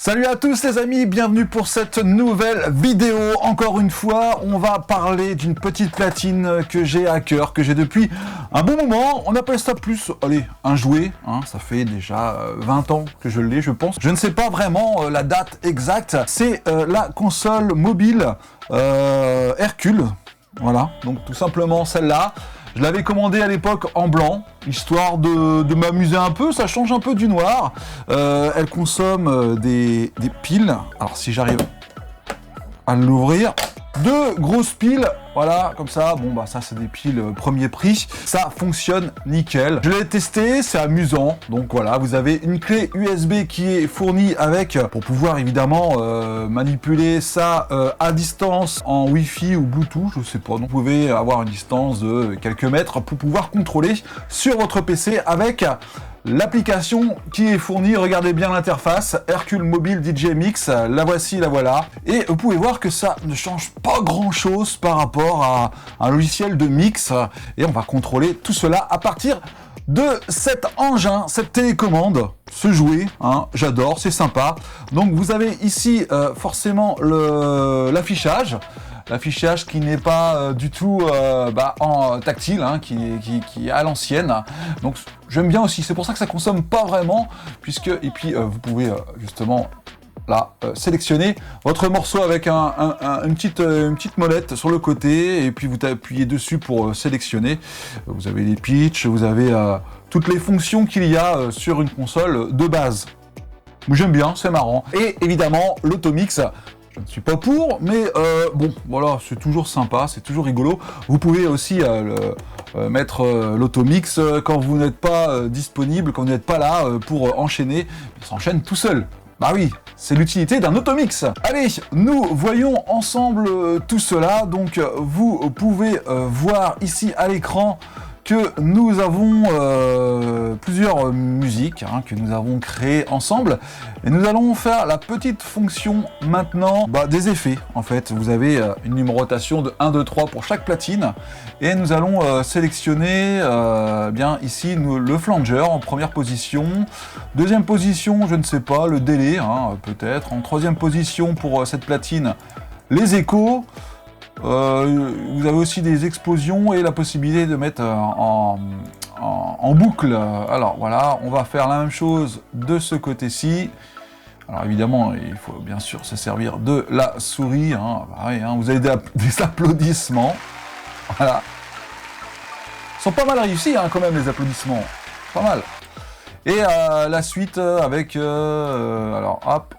Salut à tous les amis, bienvenue pour cette nouvelle vidéo. Encore une fois, on va parler d'une petite platine que j'ai à cœur, que j'ai depuis un bon moment. On appelle ça plus, allez, un jouet. Ça fait déjà 20 ans que je l'ai, je pense. Je ne sais pas vraiment la date exacte. C'est la console mobile Hercule. Voilà, donc tout simplement celle-là. Je l'avais commandé à l'époque en blanc, histoire de m'amuser un peu, ça change un peu du noir. Elle consomme des piles, alors si j'arrive à l'ouvrir, deux grosses piles, voilà, comme ça, bon bah ça c'est des piles premier prix, ça fonctionne nickel. Je l'ai testé, c'est amusant, donc voilà, vous avez une clé USB qui est fournie avec, pour pouvoir évidemment manipuler ça à distance en Wi-Fi ou Bluetooth, je sais pas, donc vous pouvez avoir une distance de quelques mètres pour pouvoir contrôler sur votre PC avec l'application qui est fournie. Regardez bien l'interface, Hercule Mobile DJ Mix, la voici, la voilà. Et vous pouvez voir que ça ne change pas grand chose par rapport à un logiciel de mix. Et on va contrôler tout cela à partir de cet engin, cette télécommande, ce jouet, j'adore, c'est sympa. Donc vous avez ici forcément l'affichage. L'affichage qui n'est pas du tout en tactile, qui est à l'ancienne. Donc j'aime bien aussi, c'est pour ça que ça consomme pas vraiment, puisque et puis vous pouvez justement là sélectionner votre morceau avec une petite molette sur le côté, et puis vous appuyez dessus pour sélectionner. Vous avez les pitchs, vous avez toutes les fonctions qu'il y a sur une console de base. J'aime bien, c'est marrant. Et évidemment l'automix. Je ne suis pas pour, mais bon, voilà, c'est toujours sympa, c'est toujours rigolo. Vous pouvez aussi mettre l'automix quand vous n'êtes pas disponible, quand vous n'êtes pas là pour enchaîner. Il s'enchaîne tout seul. Bah oui, c'est l'utilité d'un automix. Allez, nous voyons ensemble tout cela. Donc, vous pouvez voir ici à l'écran que nous avons plusieurs musiques que nous avons créées ensemble, et nous allons faire la petite fonction maintenant des effets. En fait, vous avez une numérotation de 1, 2, 3 pour chaque platine, et nous allons sélectionner bien ici le flanger en première position, deuxième position, je ne sais pas, le délai, peut-être, en troisième position pour cette platine, les échos. Vous avez aussi des explosions et la possibilité de mettre en boucle. Alors voilà, on va faire la même chose de ce côté-ci. Alors évidemment, il faut bien sûr se servir de la souris. Vous avez des applaudissements. Voilà. Ils sont pas mal réussis quand même, les applaudissements. Pas mal. Et la suite avec... alors hop.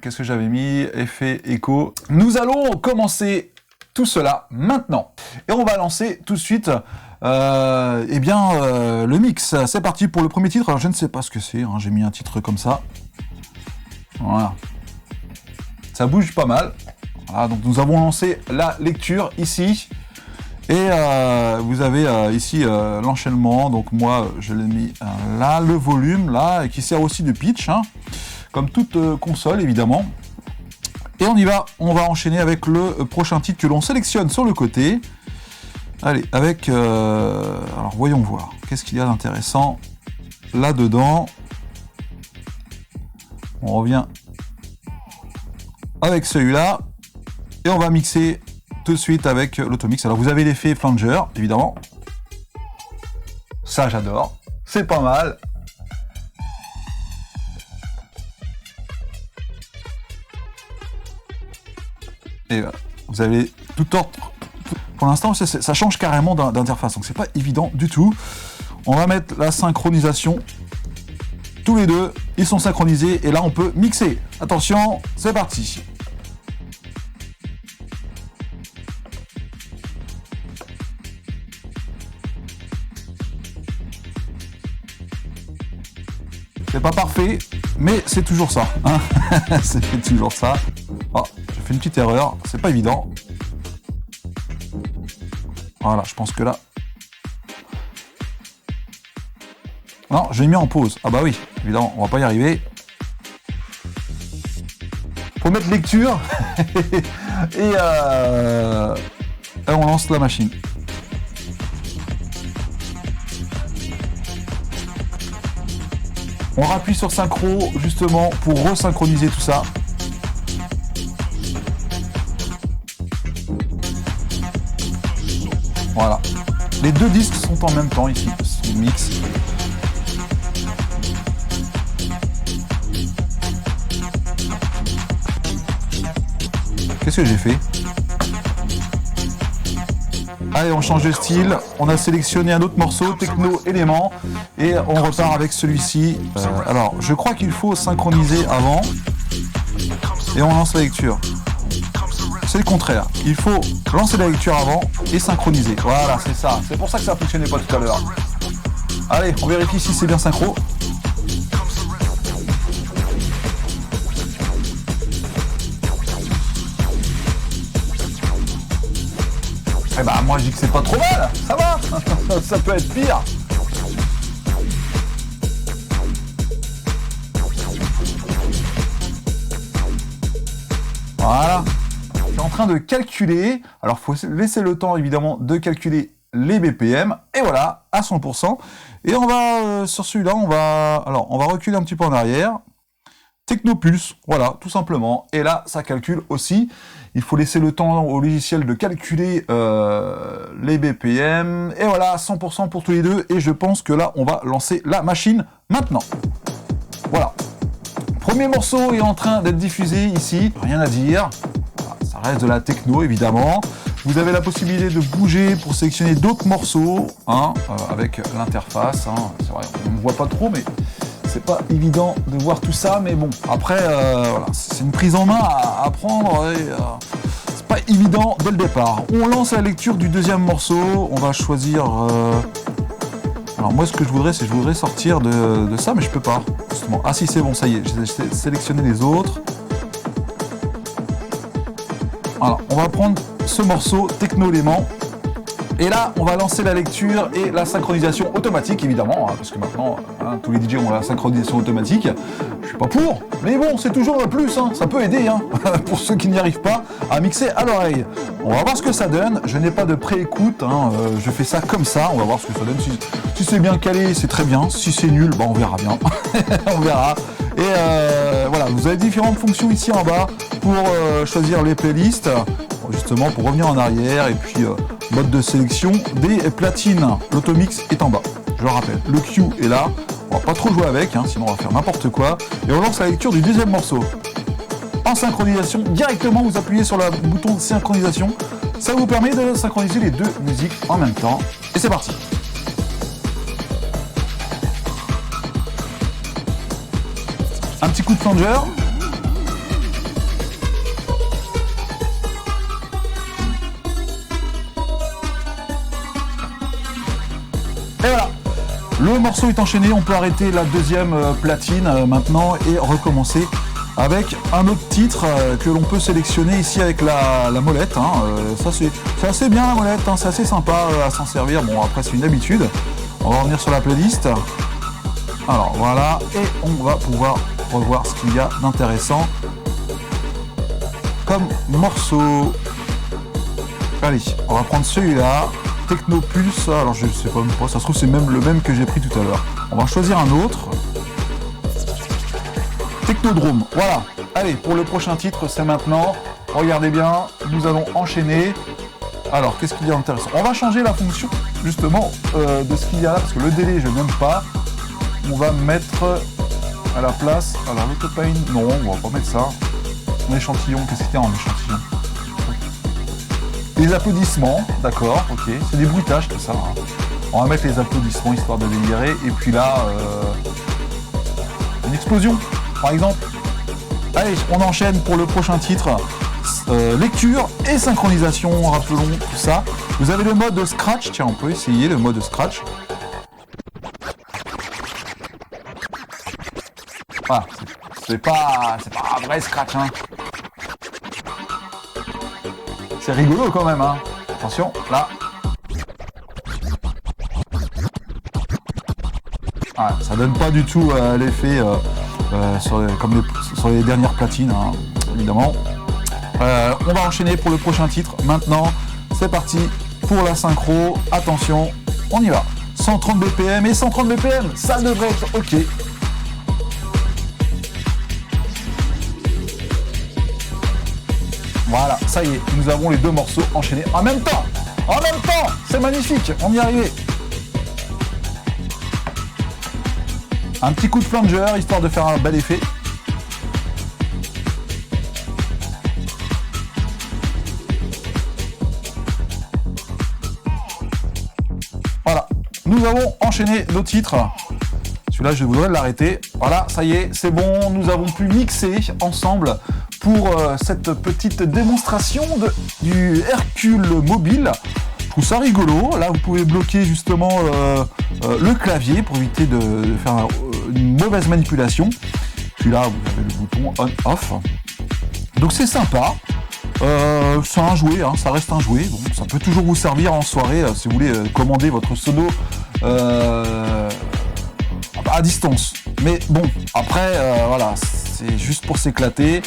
Qu'est-ce que j'avais mis? Effet écho. Nous allons commencer tout cela maintenant. Et on va lancer tout de suite le mix. C'est parti pour le premier titre. Alors je ne sais pas ce que c'est. J'ai mis un titre comme ça. Voilà. Ça bouge pas mal. Voilà, donc nous avons lancé la lecture ici. Et vous avez ici l'enchaînement. Donc moi je l'ai mis là. Le volume là. Et qui sert aussi de pitch. Comme toute console évidemment. Et on y va, on va enchaîner avec le prochain titre que l'on sélectionne sur le côté. Allez, avec... alors voyons voir, qu'est-ce qu'il y a d'intéressant là-dedans. On revient avec celui-là. Et on va mixer tout de suite avec l'automix. Alors vous avez l'effet flanger, évidemment. Ça j'adore, c'est pas mal. Et voilà, vous avez tout ordre. Pour l'instant, ça change carrément d'interface, donc c'est pas évident du tout. On va mettre la synchronisation. Tous les deux, ils sont synchronisés, et là on peut mixer. Attention, c'est parti. C'est pas parfait, mais c'est toujours ça. C'est toujours ça. Oh, j'ai fait une petite erreur, c'est pas évident. Voilà, je pense que là... Non, je l'ai mis en pause. Ah bah oui, évidemment, on va pas y arriver. Faut mettre lecture. Et on lance la machine. On rappuie sur synchro justement pour resynchroniser tout ça. Voilà. Les deux disques sont en même temps ici, sont mix. Qu'est-ce que j'ai fait? Allez, on change de style. On a sélectionné un autre morceau, techno élément, et on repart avec celui-ci. Alors, je crois qu'il faut synchroniser avant, et on lance la lecture. C'est le contraire. Il faut lancer la lecture avant et synchroniser. Voilà, c'est ça. C'est pour ça que ça ne fonctionnait pas tout à l'heure. Allez, on vérifie si c'est bien synchro. Eh ben, moi je dis que c'est pas trop mal. Ça va. Ça peut être pire. Voilà. Je suis en train de calculer. Alors, il faut laisser le temps, évidemment, de calculer les BPM. Et voilà, à 100%. Et on va, sur celui-là, on va reculer un petit peu en arrière. Technopulse, voilà, tout simplement. Et là, ça calcule aussi. Il faut laisser le temps au logiciel de calculer les BPM. Et voilà, 100% pour tous les deux. Et je pense que là, on va lancer la machine maintenant. Voilà. Premier morceau est en train d'être diffusé ici. Rien à dire. Ça reste de la techno, évidemment. Vous avez la possibilité de bouger pour sélectionner d'autres morceaux, hein, avec l'interface. Hein. C'est vrai, on ne voit pas trop, mais c'est pas évident de voir tout ça. Mais bon, après, voilà, c'est une prise en main à prendre. C'est pas évident dès le départ. On lance la lecture du deuxième morceau. On va choisir... Alors moi, ce que je voudrais, c'est sortir de ça, mais je peux pas. Justement. Ah si, c'est bon, ça y est. J'ai sélectionné les autres. Voilà, on va prendre ce morceau techno-élément. Et là, on va lancer la lecture et la synchronisation automatique, évidemment, hein, parce que maintenant, hein, tous les DJ ont la synchronisation automatique. Je suis pas pour, mais bon, c'est toujours un plus, hein, ça peut aider, hein, pour ceux qui n'y arrivent pas à mixer à l'oreille. On va voir ce que ça donne. Je n'ai pas de pré-écoute, hein, je fais ça comme ça. On va voir ce que ça donne. Si c'est bien calé, c'est très bien. Si c'est nul, bah, on verra bien. On verra. Et voilà, vous avez différentes fonctions ici en bas pour choisir les playlists, justement pour revenir en arrière, et puis mode de sélection des platines. L'automix est en bas, je le rappelle. Le Q est là, on va pas trop jouer avec, hein, sinon on va faire n'importe quoi. Et on lance la lecture du deuxième morceau. En synchronisation, directement vous appuyez sur le bouton de synchronisation. Ça vous permet de synchroniser les deux musiques en même temps. Et c'est parti. Un petit coup de flanger. Et voilà. Le morceau est enchaîné, on peut arrêter la deuxième platine maintenant et recommencer avec un autre titre que l'on peut sélectionner ici avec la molette. Hein. Ça c'est assez bien la molette, hein. C'est assez sympa à s'en servir. Bon, après c'est une habitude. On va revenir sur la playlist. Alors voilà, et on va pouvoir revoir ce qu'il y a d'intéressant comme morceau. Allez, on va prendre celui-là. Technopulse, alors je sais pas, ça se trouve c'est même le même que j'ai pris tout à l'heure. On va choisir un autre. Technodrome, voilà. Allez, pour le prochain titre, c'est maintenant. Regardez bien, nous allons enchaîner. Alors, qu'est-ce qu'il y a d'intéressant? On va changer la fonction, justement, de ce qu'il y a là, parce que le délai, je n'aime pas. On va mettre à la place... Alors, l'autopane, non, on va pas mettre ça. En échantillon, qu'est-ce qu'il y a en échantillon? Les applaudissements, d'accord, ok. C'est des bruitages, tout ça. Hein. On va mettre les applaudissements, histoire de délirer. Et puis là, une explosion, par exemple. Allez, on enchaîne pour le prochain titre. Lecture et synchronisation, rappelons tout ça. Vous avez le mode scratch, tiens, on peut essayer le mode scratch. Voilà, c'est pas un vrai scratch, hein. C'est rigolo quand même, hein. Attention, là. Ah, ça donne pas du tout l'effet comme sur les dernières platines, hein, évidemment. On va enchaîner pour le prochain titre. Maintenant, c'est parti pour la synchro. Attention, on y va. 130 BPM et 130 BPM, ça devrait être OK. Voilà, ça y est, nous avons les deux morceaux enchaînés en même temps. En même temps, c'est magnifique, on y est arrivé. Un petit coup de plunger, histoire de faire un bel effet. Voilà, nous avons enchaîné nos titres. Celui-là, je voudrais l'arrêter. Voilà, ça y est, c'est bon, nous avons pu mixer ensemble pour cette petite démonstration du Hercule mobile. Je trouve ça rigolo. Là, vous pouvez bloquer justement le clavier pour éviter de faire une mauvaise manipulation. Puis là, vous avez le bouton on-off. Donc c'est sympa. C'est un jouet, hein, ça reste un jouet. Bon, ça peut toujours vous servir en soirée si vous voulez commander votre sono à distance. Mais bon, après, voilà, c'est juste pour s'éclater.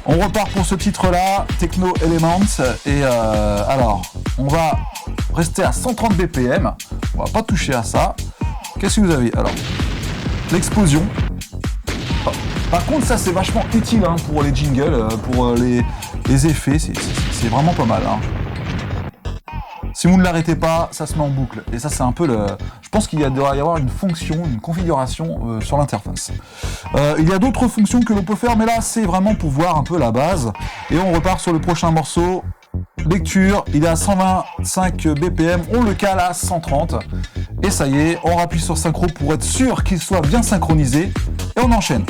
On repart pour ce titre-là, Techno Elements. Et alors, on va rester à 130 BPM. On va pas toucher à ça. Qu'est-ce que vous avez? Alors, l'explosion. Par contre, ça c'est vachement utile hein, pour les jingles, pour les effets. C'est vraiment pas mal. Hein. Si vous ne l'arrêtez pas, ça se met en boucle. Et ça, c'est un peu le... Je pense qu'il doit y avoir une fonction, une configuration sur l'interface. Il y a d'autres fonctions que l'on peut faire, mais là, c'est vraiment pour voir un peu la base. Et on repart sur le prochain morceau. Lecture, il est à 125 BPM, on le cale à 130. Et ça y est, on rappuie sur synchro pour être sûr qu'il soit bien synchronisé. Et on enchaîne.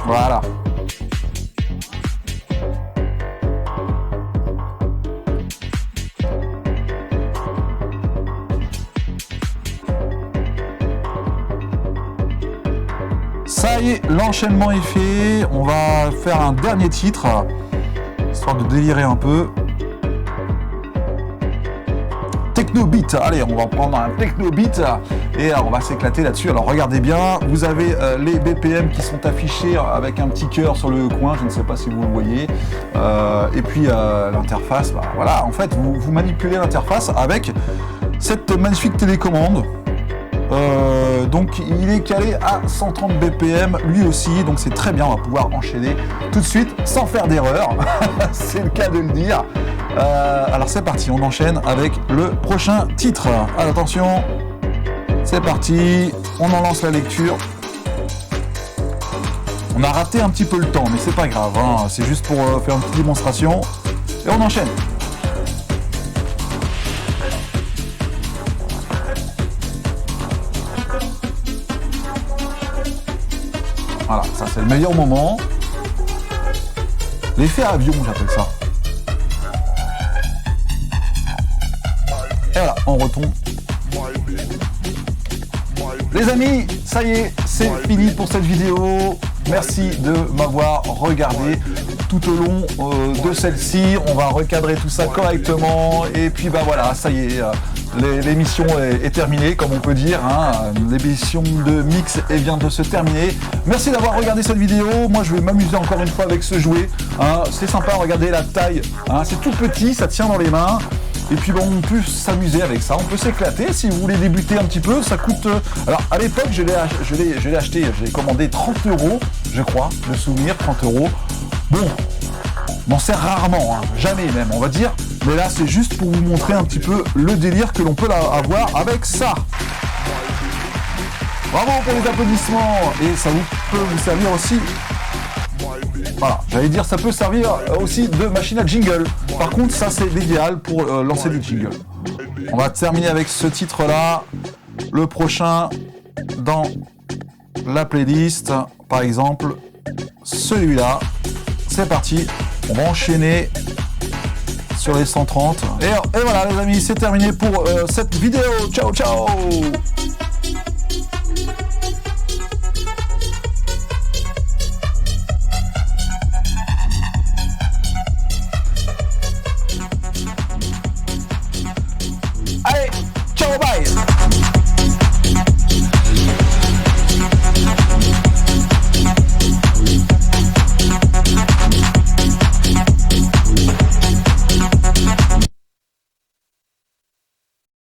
Voilà. Ça y est, l'enchaînement est fait. On va faire un dernier titre, histoire de délirer un peu. Techno beat. Allez, on va prendre un techno beat et on va s'éclater là-dessus. Alors regardez bien, vous avez les BPM qui sont affichés avec un petit cœur sur le coin. Je ne sais pas si vous le voyez. Et puis l'interface, bah, voilà. En fait, vous manipulez l'interface avec cette magnifique télécommande. Donc il est calé à 130 BPM lui aussi, donc c'est très bien, on va pouvoir enchaîner tout de suite sans faire d'erreur, c'est le cas de le dire. Alors c'est parti, on enchaîne avec le prochain titre. Alors, attention, c'est parti, on en lance la lecture. On a raté un petit peu le temps, mais c'est pas grave, hein. C'est juste pour faire une petite démonstration et on enchaîne. Voilà, ça c'est le meilleur moment. L'effet avion, j'appelle ça. Et voilà, on retombe. Les amis, ça y est, c'est fini pour cette vidéo. Merci de m'avoir regardé tout au long de celle-ci. On va recadrer tout ça correctement. Et puis bah voilà, ça y est. L'émission est terminée, comme on peut dire, hein. L'émission de mix vient de se terminer. Merci d'avoir regardé cette vidéo. Moi, je vais m'amuser encore une fois avec ce jouet. Hein. C'est sympa, regardez la taille. Hein. C'est tout petit, ça tient dans les mains. Et puis bon, on peut s'amuser avec ça, on peut s'éclater. Si vous voulez débuter un petit peu, ça coûte... Alors à l'époque, je l'ai acheté, je l'ai commandé 30 €, je crois, de souvenir, 30 €. Bon, m'en sert rarement, hein. Jamais même, on va dire. Mais là, c'est juste pour vous montrer un petit peu le délire que l'on peut avoir avec ça. Bravo pour les applaudissements. Et ça peut vous servir aussi. Voilà, j'allais dire, ça peut servir aussi de machine à jingle. Par contre, ça, c'est l'idéal pour lancer du jingle. On va terminer avec ce titre-là. Le prochain dans la playlist, par exemple, celui-là. C'est parti. On va enchaîner sur les 130. Et voilà les amis, c'est terminé pour cette vidéo. Ciao, ciao!